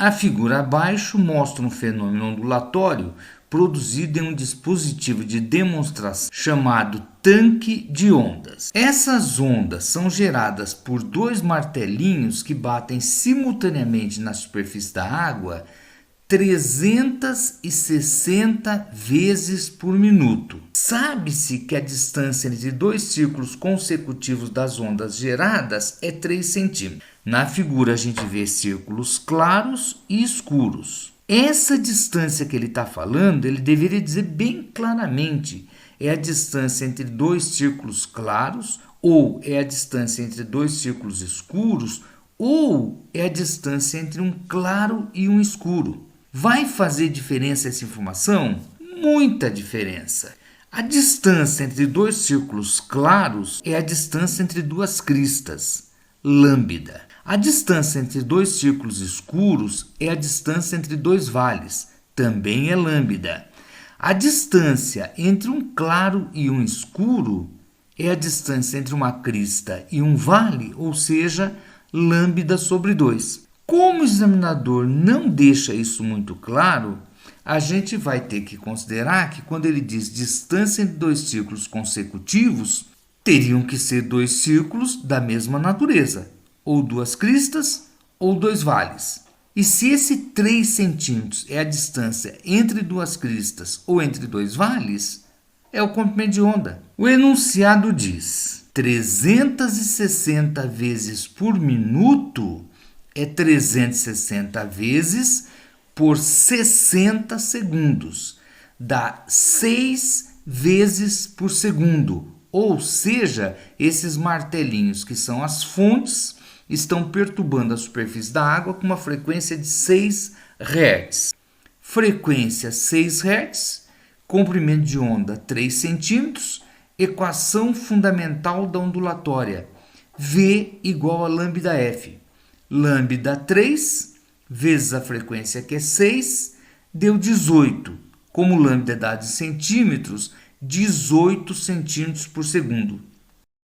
A figura abaixo mostra um fenômeno ondulatório produzido em um dispositivo de demonstração chamado tanque de ondas. Essas ondas são geradas por dois martelinhos que batem simultaneamente na superfície da água 360 vezes por minuto. Sabe-se que a distância entre dois círculos consecutivos das ondas geradas é 3 centímetros. Na figura a gente vê círculos claros e escuros. Essa distância que ele está falando, ele deveria dizer bem claramente, é a distância entre dois círculos claros, ou é a distância entre dois círculos escuros, ou é a distância entre um claro e um escuro. Vai fazer diferença essa informação? Muita diferença. A distância entre dois círculos claros é a distância entre duas cristas, lambda. A distância entre dois círculos escuros é a distância entre dois vales, também é lambda. A distância entre um claro e um escuro é a distância entre uma crista e um vale, ou seja, lambda sobre 2. Como o examinador não deixa isso muito claro, a gente vai ter que considerar que quando ele diz distância entre dois círculos consecutivos, teriam que ser dois círculos da mesma natureza, ou duas cristas ou dois vales. E se esse 3 centímetros é a distância entre duas cristas ou entre dois vales, é o comprimento de onda. O enunciado diz 360 vezes por minuto é 360 vezes por 60 segundos. Dá 6 vezes por segundo. Ou seja, esses martelinhos que são as fontes estão perturbando a superfície da água com uma frequência de 6 Hz. Frequência 6 Hz, comprimento de onda 3 centímetros, equação fundamental da ondulatória. V igual a lambda F. Lambda 3 vezes a frequência que é 6, deu 18. Como lambda é dado em centímetros, 18 centímetros por segundo.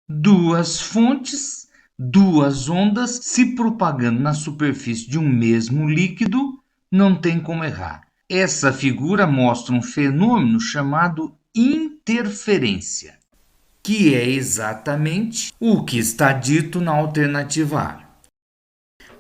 Duas fontes, duas ondas se propagando na superfície de um mesmo líquido, não tem como errar. Essa figura mostra um fenômeno chamado interferência, que é exatamente o que está dito na alternativa A.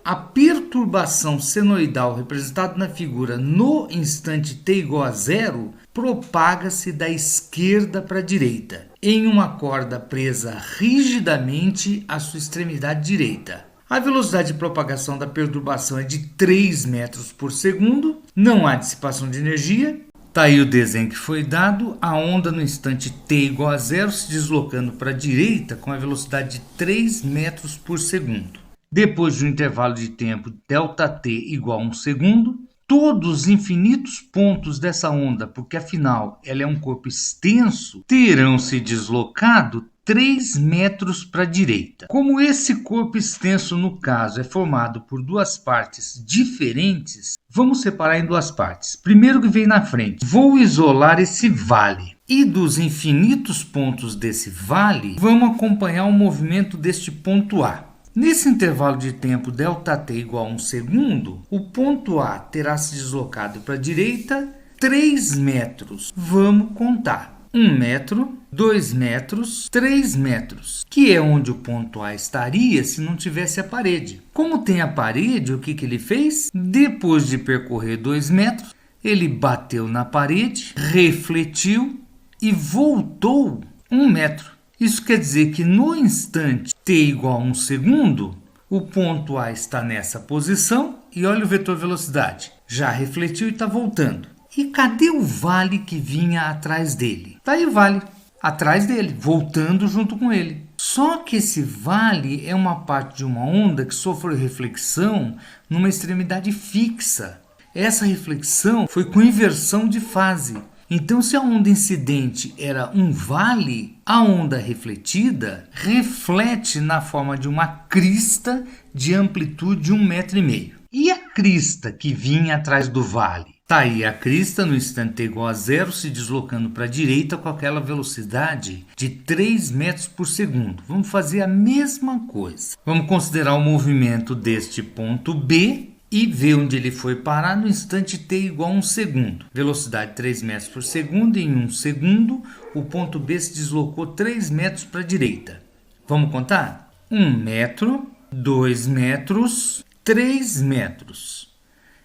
A perturbação senoidal representada na figura no instante t igual a 0 propaga-se da esquerda para a direita, em uma corda presa rigidamente à sua extremidade direita. A velocidade de propagação da perturbação é de 3 metros por segundo, não há dissipação de energia. Está aí o desenho que foi dado, a onda no instante t igual a 0 se deslocando para a direita com a velocidade de 3 metros por segundo. Depois de um intervalo de tempo ΔT igual a 1 segundo, todos os infinitos pontos dessa onda, porque afinal ela é um corpo extenso, terão se deslocado 3 metros para a direita. Como esse corpo extenso, no caso, é formado por duas partes diferentes, vamos separar em duas partes. Primeiro que vem na frente, vou isolar esse vale. E dos infinitos pontos desse vale, vamos acompanhar o movimento deste ponto A. Nesse intervalo de tempo ΔT igual a 1 segundo, o ponto A terá se deslocado para a direita 3 metros. Vamos contar. 1 metro, 2 metros, 3 metros, que é onde o ponto A estaria se não tivesse a parede. Como tem a parede, o que ele fez? Depois de percorrer 2 metros, ele bateu na parede, refletiu e voltou 1 metro. Isso quer dizer que no instante t igual a 1 segundo, o ponto A está nessa posição e olha o vetor velocidade. Já refletiu e está voltando. E cadê o vale que vinha atrás dele? Está aí o vale, atrás dele, voltando junto com ele. Só que esse vale é uma parte de uma onda que sofreu reflexão numa extremidade fixa. Essa reflexão foi com inversão de fase. Então, se a onda incidente era um vale, a onda refletida reflete na forma de uma crista de amplitude de 1,5 metro. E a crista que vinha atrás do vale? Está aí a crista no instante t igual a 0 se deslocando para a direita com aquela velocidade de 3 metros por segundo. Vamos fazer a mesma coisa. Vamos considerar o movimento deste ponto B e vê onde ele foi parar no instante t igual a 1 segundo. Velocidade 3 metros por segundo, em 1 segundo o ponto B se deslocou 3 metros para a direita. Vamos contar? 1 metro, 2 metros, 3 metros.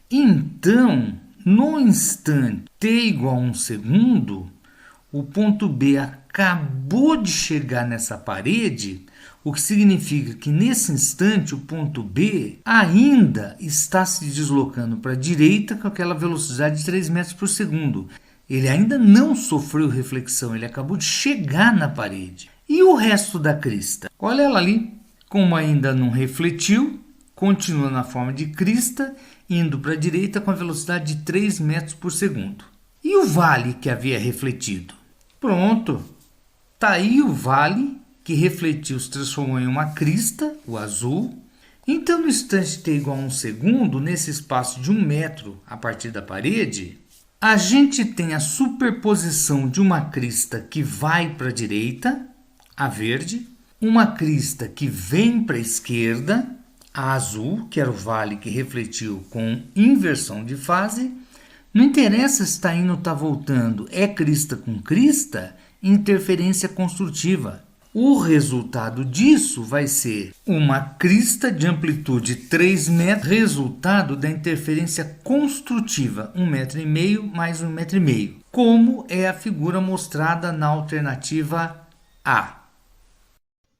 Então, no instante t igual a 1 segundo, o ponto B acabou de chegar nessa parede, o que significa que nesse instante o ponto B ainda está se deslocando para a direita com aquela velocidade de 3 metros por segundo. Ele ainda não sofreu reflexão, ele acabou de chegar na parede. E o resto da crista? Olha ela ali, como ainda não refletiu, continua na forma de crista, indo para a direita com a velocidade de 3 metros por segundo. E o vale que havia refletido? Pronto, está aí o vale que refletiu, se transformou em uma crista, o azul. Então, no instante t igual a 1 segundo, nesse espaço de 1 metro a partir da parede, a gente tem a superposição de uma crista que vai para a direita, a verde, uma crista que vem para a esquerda, a azul, que era o vale que refletiu com inversão de fase. Não interessa se está indo ou está voltando, é crista com crista, interferência construtiva. O resultado disso vai ser uma crista de amplitude 3 metros, resultado da interferência construtiva, 1,5 m mais 1,5 m, como é a figura mostrada na alternativa A.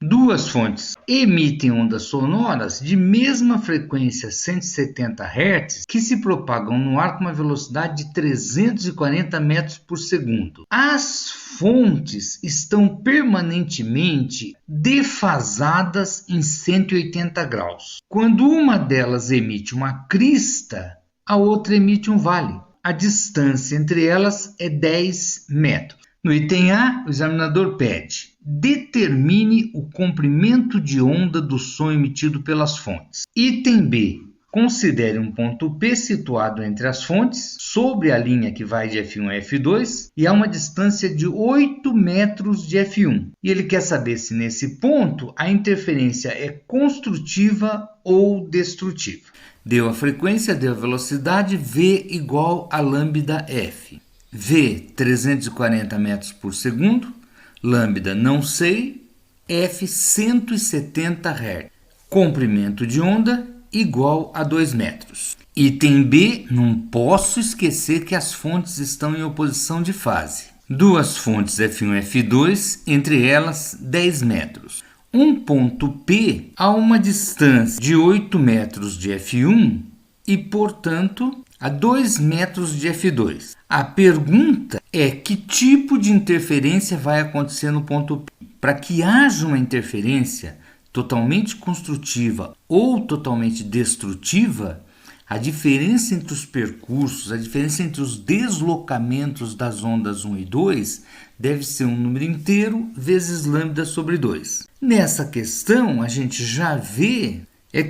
Duas fontes emitem ondas sonoras de mesma frequência 170 Hz que se propagam no ar com uma velocidade de 340 metros por segundo. As fontes estão permanentemente defasadas em 180 graus. Quando uma delas emite uma crista, a outra emite um vale. A distância entre elas é 10 metros. No item A, o examinador pede: determine o comprimento de onda do som emitido pelas fontes. Item B, considere um ponto P situado entre as fontes, sobre a linha que vai de F1 a F2, e a uma distância de 8 metros de F1. E ele quer saber se nesse ponto a interferência é construtiva ou destrutiva. Deu a frequência, deu a velocidade, V igual a lambda F. V, 340 metros por segundo, lambda não sei, F, 170 Hz. Comprimento de onda igual a 2 metros. Item B, não posso esquecer que as fontes estão em oposição de fase. Duas fontes F1 e F2, entre elas 10 metros. Um ponto P a uma distância de 8 metros de F1 e, portanto, a 2 metros de F2. A pergunta é que tipo de interferência vai acontecer no ponto P. Para que haja uma interferência totalmente construtiva ou totalmente destrutiva, a diferença entre os percursos, a diferença entre os deslocamentos das ondas 1 e 2 deve ser um número inteiro vezes lambda sobre 2. Nessa questão, a gente já vê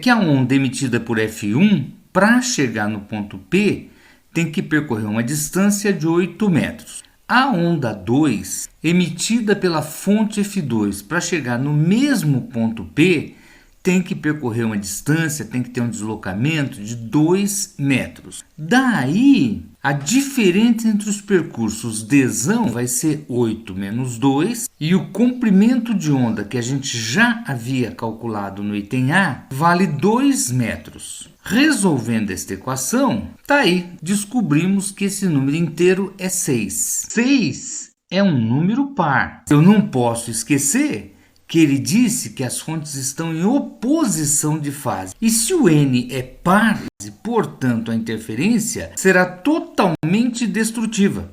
que a onda emitida por F1, para chegar no ponto P, tem que percorrer uma distância de 8 metros. A onda 2, emitida pela fonte F2 para chegar no mesmo ponto P, tem que percorrer uma distância, tem que ter um deslocamento de 2 metros. Daí, a diferença entre os percursos Dzão vai ser 8 menos 2 e o comprimento de onda que a gente já havia calculado no item A vale 2 metros. Resolvendo esta equação, tá aí, descobrimos que esse número inteiro é 6. 6 é um número par. Eu não posso esquecer que ele disse que as fontes estão em oposição de fase. E se o N é par, portanto a interferência será totalmente destrutiva.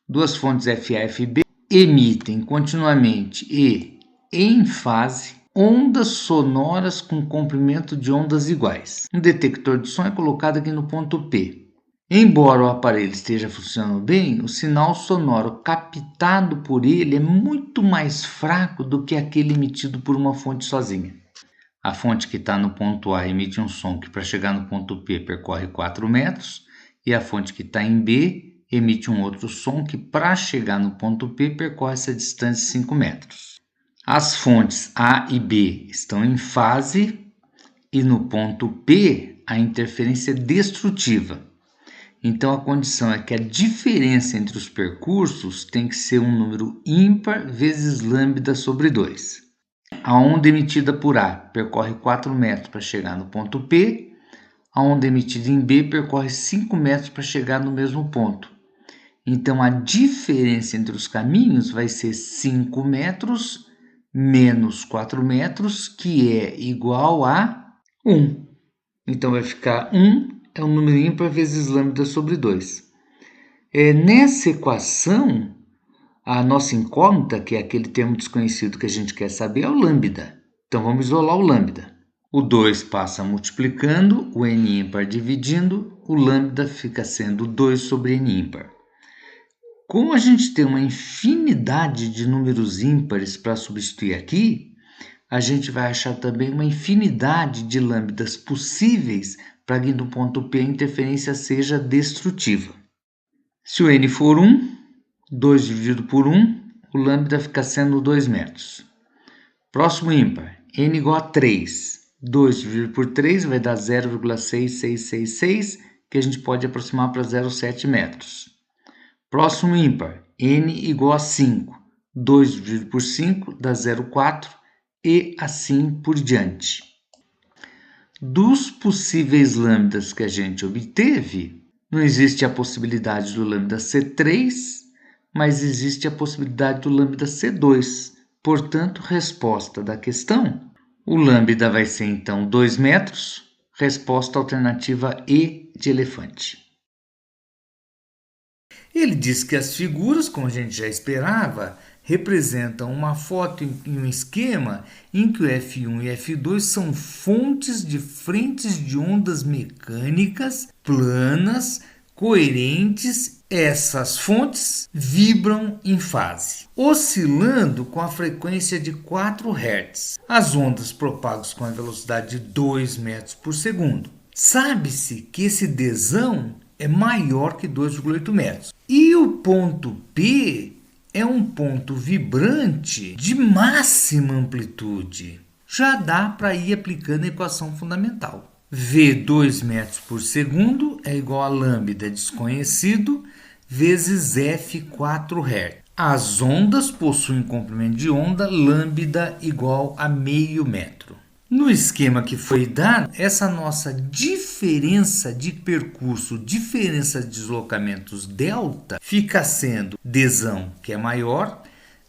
Duas fontes FA e FB emitem continuamente e em fase ondas sonoras com comprimento de ondas iguais. Um detector de som é colocado aqui no ponto P. Embora o aparelho esteja funcionando bem, o sinal sonoro captado por ele é muito mais fraco do que aquele emitido por uma fonte sozinha. A fonte que está no ponto A emite um som que, para chegar no ponto P, percorre 4 metros, e a fonte que está em B emite um outro som que, para chegar no ponto P, percorre essa distância de 5 metros. As fontes A e B estão em fase e no ponto P a interferência destrutiva. Então, a condição é que a diferença entre os percursos tem que ser um número ímpar vezes lambda sobre 2. A onda emitida por A percorre 4 metros para chegar no ponto P. A onda emitida em B percorre 5 metros para chegar no mesmo ponto. Então, a diferença entre os caminhos vai ser 5 metros menos 4 metros, que é igual a 1. Então, vai ficar 1 é um número ímpar vezes lambda sobre 2. Nessa equação, a nossa incógnita, que é aquele termo desconhecido que a gente quer saber, é o lambda. Então, vamos isolar o lambda. O 2 passa multiplicando, o n ímpar dividindo, o lambda fica sendo 2 sobre n ímpar. Como a gente tem uma infinidade de números ímpares para substituir aqui, a gente vai achar também uma infinidade de lambdas possíveis para que no ponto P a interferência seja destrutiva. Se o n for 1, 2 dividido por 1, o lambda fica sendo 2 metros. Próximo ímpar, n igual a 3. 2 dividido por 3 vai dar 0,6666, que a gente pode aproximar para 0,7 metros. Próximo ímpar, n igual a 5. 2 dividido por 5 dá 0,4 e assim por diante. Dos possíveis lambdas que a gente obteve, não existe a possibilidade do lambda ser 3, mas existe a possibilidade do lambda ser 2. Portanto, resposta da questão, o lambda vai ser então 2 metros, resposta alternativa E de elefante. Ele diz que as figuras, como a gente já esperava, representam uma foto em um esquema em que o F1 e F2 são fontes de frentes de ondas mecânicas planas, coerentes. Essas fontes vibram em fase, oscilando com a frequência de 4 Hz. As ondas propagam-se com a velocidade de 2 metros por segundo. Sabe-se que esse Dzão é maior que 2,8 metros. E o ponto P é um ponto vibrante de máxima amplitude. Já dá para ir aplicando a equação fundamental. V 2 metros por segundo é igual a lambda desconhecido vezes F 4 Hz. As ondas possuem comprimento de onda lambda igual a meio metro. No esquema que foi dado, essa nossa diferença de percurso, diferença de deslocamentos delta, fica sendo Dzão, que é maior,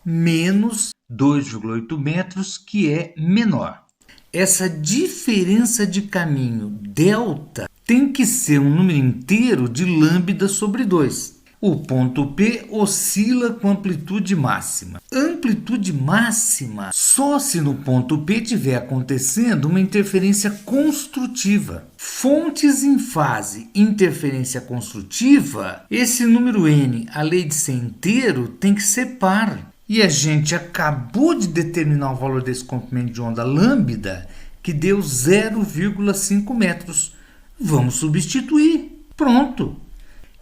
menos 2,8 metros, que é menor. Essa diferença de caminho delta tem que ser um número inteiro de lambda sobre 2. O ponto P oscila com amplitude máxima. Amplitude máxima só se no ponto P estiver acontecendo uma interferência construtiva. Fontes em fase, interferência construtiva, esse número n, além de ser inteiro, tem que ser par. E a gente acabou de determinar o valor desse comprimento de onda lambda, que deu 0,5 metros. Vamos substituir. Pronto.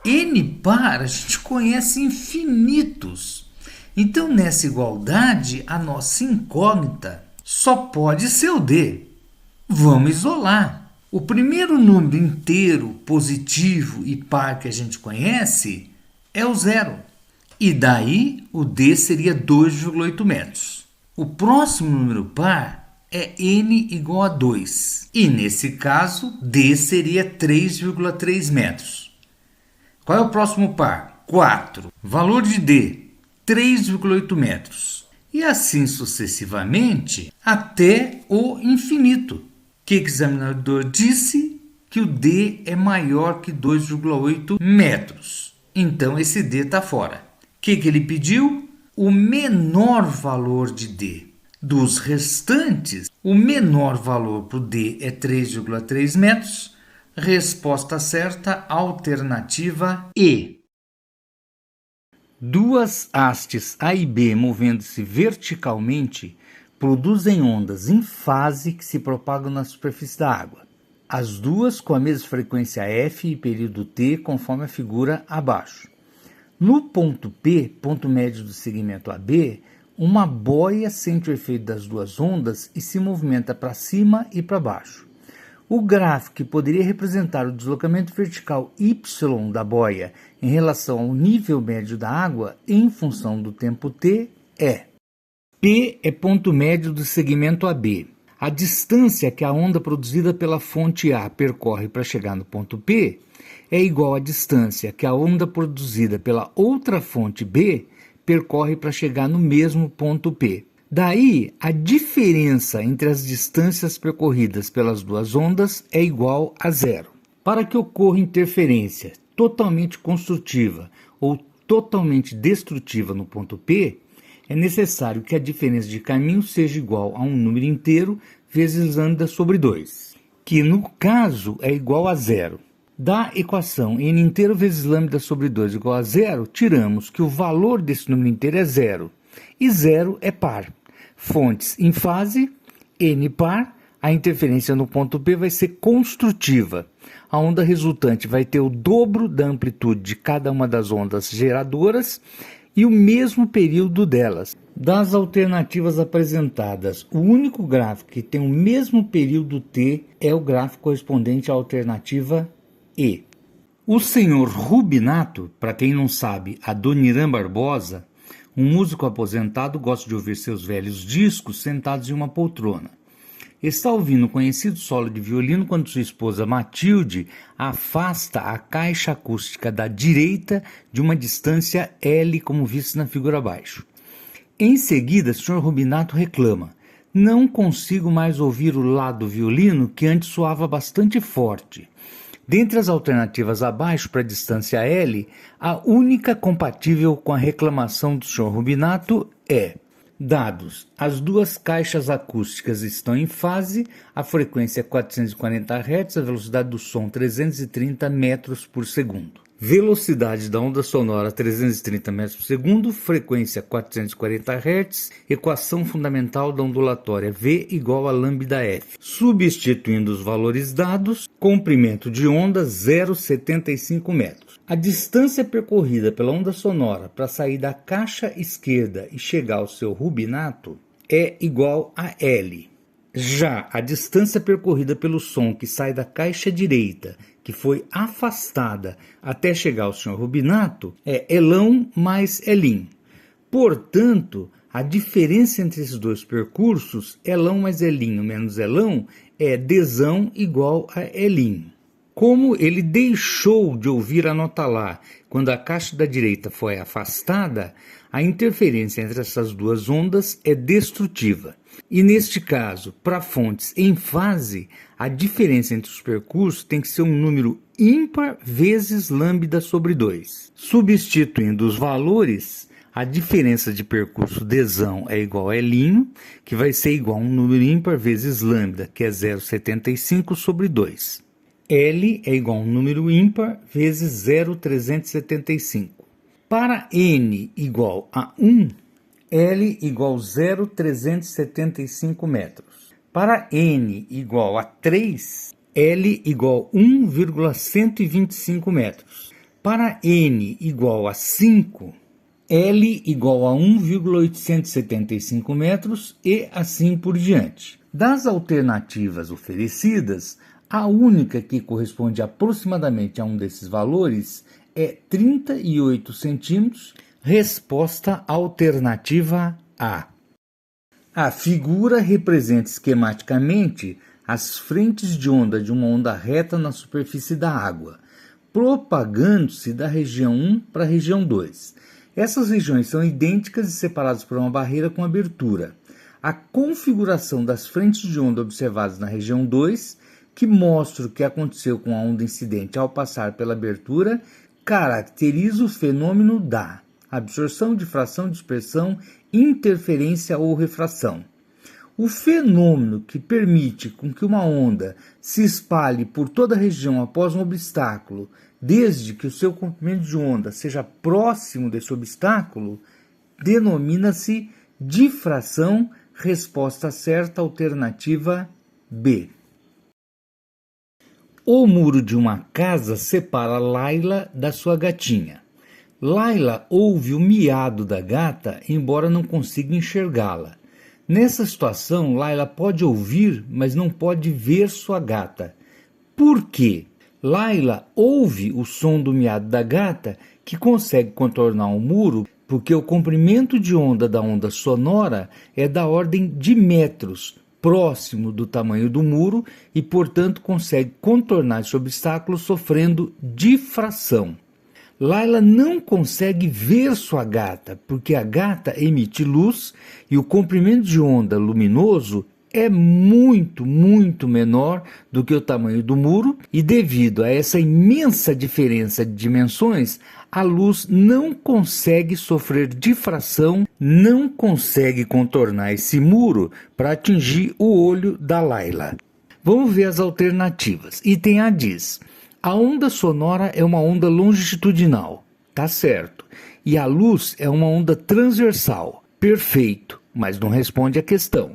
N par a gente conhece infinitos. Então, nessa igualdade, a nossa incógnita só pode ser o D. Vamos isolar. O primeiro número inteiro, positivo e par que a gente conhece é o 0. E daí o D seria 2,8 metros. O próximo número par é n igual a 2. E nesse caso, D seria 3,3 metros. Qual é o próximo par? 4. Valor de D, 3,8 metros. E assim sucessivamente até o infinito. O que o examinador disse? Que o D é maior que 2,8 metros. Então esse D está fora. O que ele pediu? O menor valor de D. Dos restantes, o menor valor para o D é 3,3 metros. Resposta certa, alternativa E. Duas hastes A e B movendo-se verticalmente produzem ondas em fase que se propagam na superfície da água. As duas com a mesma frequência f e período t, conforme a figura abaixo. No ponto P, ponto médio do segmento AB, uma boia sente o efeito das duas ondas e se movimenta para cima e para baixo. O gráfico que poderia representar o deslocamento vertical y da boia em relação ao nível médio da água em função do tempo t é: P é ponto médio do segmento AB. A distância que a onda produzida pela fonte A percorre para chegar no ponto P é igual à distância que a onda produzida pela outra fonte B percorre para chegar no mesmo ponto P. Daí, a diferença entre as distâncias percorridas pelas duas ondas é igual a zero. Para que ocorra interferência totalmente construtiva ou totalmente destrutiva no ponto P, é necessário que a diferença de caminho seja igual a um número inteiro vezes lambda sobre 2, que no caso é igual a zero. Da equação n inteiro vezes lambda sobre 2 igual a zero, tiramos que o valor desse número inteiro é zero, e zero é par. Fontes em fase, n par, a interferência no ponto P vai ser construtiva. A onda resultante vai ter o dobro da amplitude de cada uma das ondas geradoras e o mesmo período delas. Das alternativas apresentadas, o único gráfico que tem o mesmo período t é o gráfico correspondente à alternativa E. O senhor Rubinato, para quem não sabe, Adoniran Barbosa, um músico aposentado, gosta de ouvir seus velhos discos sentados em uma poltrona. Está ouvindo o conhecido solo de violino quando sua esposa Matilde afasta a caixa acústica da direita de uma distância L, como visto na figura abaixo. Em seguida, o Sr. Rubinato reclama: "Não consigo mais ouvir o lado do violino que antes soava bastante forte." Dentre as alternativas abaixo para a distância L, a única compatível com a reclamação do Sr. Rubinato é: dados, as duas caixas acústicas estão em fase, a frequência é 440 Hz, a velocidade do som 330 metros por segundo. Velocidade da onda sonora 330 metros por segundo, frequência 440 Hz, equação fundamental da ondulatória V igual a lambda F. Substituindo os valores dados, comprimento de onda 0,75 metros. A distância percorrida pela onda sonora para sair da caixa esquerda e chegar ao seu Rubinato é igual a L. Já a distância percorrida pelo som que sai da caixa direita, que foi afastada até chegar ao Sr. Rubinato, é Elão mais Elim. Portanto, a diferença entre esses dois percursos, Elão mais Elinho menos Elão, é Dzão igual a Elim. Como ele deixou de ouvir a nota Lá quando a caixa da direita foi afastada, a interferência entre essas duas ondas é destrutiva. E neste caso, para fontes em fase, a diferença entre os percursos tem que ser um número ímpar vezes lambda sobre 2. Substituindo os valores, a diferença de percurso Dzão é igual a Elinho, que vai ser igual a um número ímpar vezes lambda, que é 0,75 sobre 2. L é igual a um número ímpar vezes 0,375. Para n igual a 1, L igual a 0,375 metros. Para n igual a 3, L igual a 1,125 metros. Para n igual a 5, L igual a 1,875 metros e assim por diante. Das alternativas oferecidas, a única que corresponde aproximadamente a um desses valores é 38 centímetros. Resposta alternativa A. A figura representa esquematicamente as frentes de onda de uma onda reta na superfície da água, propagando-se da região 1 para a região 2. Essas regiões são idênticas e separadas por uma barreira com abertura. A configuração das frentes de onda observadas na região 2, que mostra o que aconteceu com a onda incidente ao passar pela abertura, caracteriza o fenômeno da absorção, difração, dispersão, interferência ou refração. O fenômeno que permite com que uma onda se espalhe por toda a região após um obstáculo, desde que o seu comprimento de onda seja próximo desse obstáculo, denomina-se difração. Resposta certa, alternativa B. O muro de uma casa separa Laila da sua gatinha. Laila ouve o miado da gata, embora não consiga enxergá-la. Nessa situação, Laila pode ouvir, mas não pode ver sua gata. Por quê? Laila ouve o som do miado da gata, que consegue contornar um muro, porque o comprimento de onda da onda sonora é da ordem de metros, próximo do tamanho do muro, e, portanto, consegue contornar esse obstáculo sofrendo difração. Laila não consegue ver sua gata, porque a gata emite luz e o comprimento de onda luminoso é muito menor do que o tamanho do muro, e devido a essa imensa diferença de dimensões, a luz não consegue sofrer difração, não consegue contornar esse muro para atingir o olho da Laila. Vamos ver as alternativas. Item A diz: a onda sonora é uma onda longitudinal. Tá certo. E a luz é uma onda transversal. Perfeito, mas não responde à questão.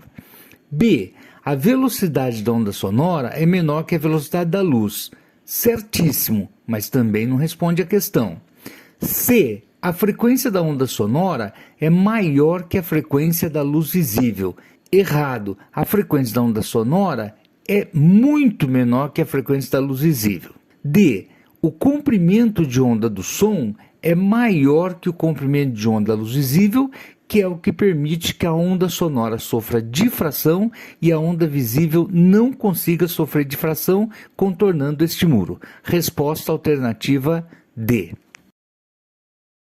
B. A velocidade da onda sonora é menor que a velocidade da luz. Certíssimo, mas também não responde à questão. C. A frequência da onda sonora é maior que a frequência da luz visível. Errado. A frequência da onda sonora é muito menor que a frequência da luz visível. D. O comprimento de onda do som é maior que o comprimento de onda da luz visível, que é o que permite que a onda sonora sofra difração e a onda visível não consiga sofrer difração, contornando este muro. Resposta alternativa D.